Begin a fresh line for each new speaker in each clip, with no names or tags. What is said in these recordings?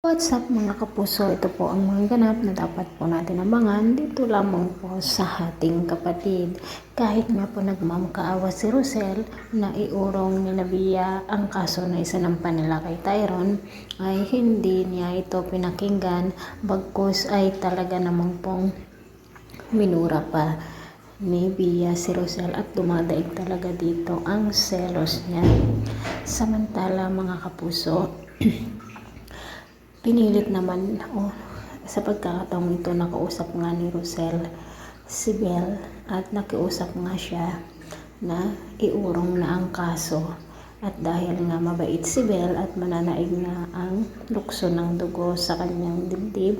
What's up mga kapuso, ito po ang mga ganap na dapat po natin abangan dito lamang po sa ating kapatid. Kahit nga po nagmamkaawa si Rosel na iurong ni Nabia ang kaso na isinampa nila kay Tyrone, ay hindi niya ito pinakinggan, bagkus ay talaga namang pong minura pa ni Bia si Rosel at dumadaig talaga dito ang selos niya. Samantala mga kapuso, pinilit naman sa pagkakataong ito nakausap nga ni Rosel si Belle at nakiusap nga siya na iurong na ang kaso, at dahil nga mabait si Belle at mananaig na ang lukso ng dugo sa kanyang dibdib,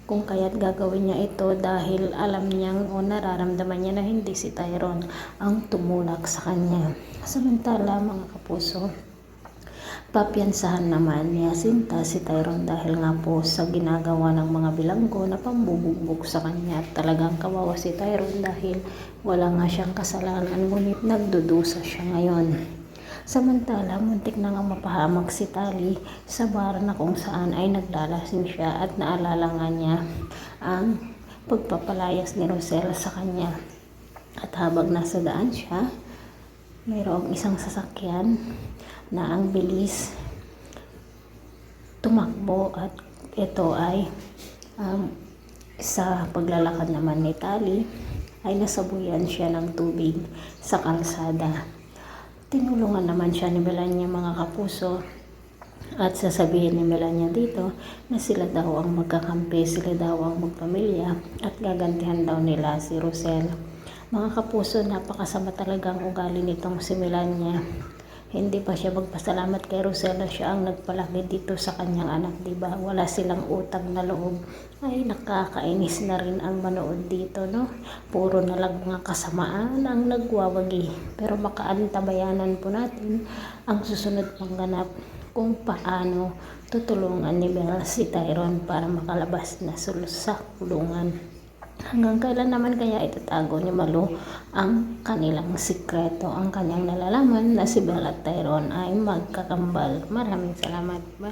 kung kaya't gagawin niya ito dahil alam niyang o nararamdaman niya na hindi si Tyrone ang tumulak sa kanya. Samantala mga kapuso, papiyansahan naman ni Jacinta si Tyrone dahil nga po sa ginagawa ng mga bilanggo na pambubugbog sa kanya, at talagang kawawa si Tyrone dahil wala nga siyang kasalanan ngunit nagdudusa siya ngayon. Samantala, muntik na nga mapahamak si Tali sa bar na kung saan ay naglalasing siya, at naalala nga niya ang pagpapalayas ni Rosel sa kanya. At habang nasa daan siya, mayroong isang sasakyan na ang bilis tumakbo, at ito ay sa paglalakad naman ni Tali ay nasabuyan siya ng tubig sa kalsada. Tinulungan naman siya ni Melania mga kapuso, at sasabihin ni Melania dito na sila daw ang magkakampi, sila daw ang magpamilya, at gagantihan daw nila si Rosel. Mga kapuso, napakasama talagang ugali nitong si Melania. Hindi pa siya magpasalamat kay Rosel na siya ang nagpalaki dito sa kanyang anak, diba? Wala silang utang na loob. Ay, nakakainis na rin ang manood dito, no? Puro na lang mga kasamaan ang nagwawagi. Pero makaantabayanan po natin ang susunod pang ganap kung paano tutulungan ni Belle si Tyrone para makalabas na sa kulungan. Hanggang kailan naman kaya itatago ni Malu ang kanilang sikreto? Ang kanyang nalalaman na si Belle at Tyrone ay magkakambal. Maraming salamat. Bye.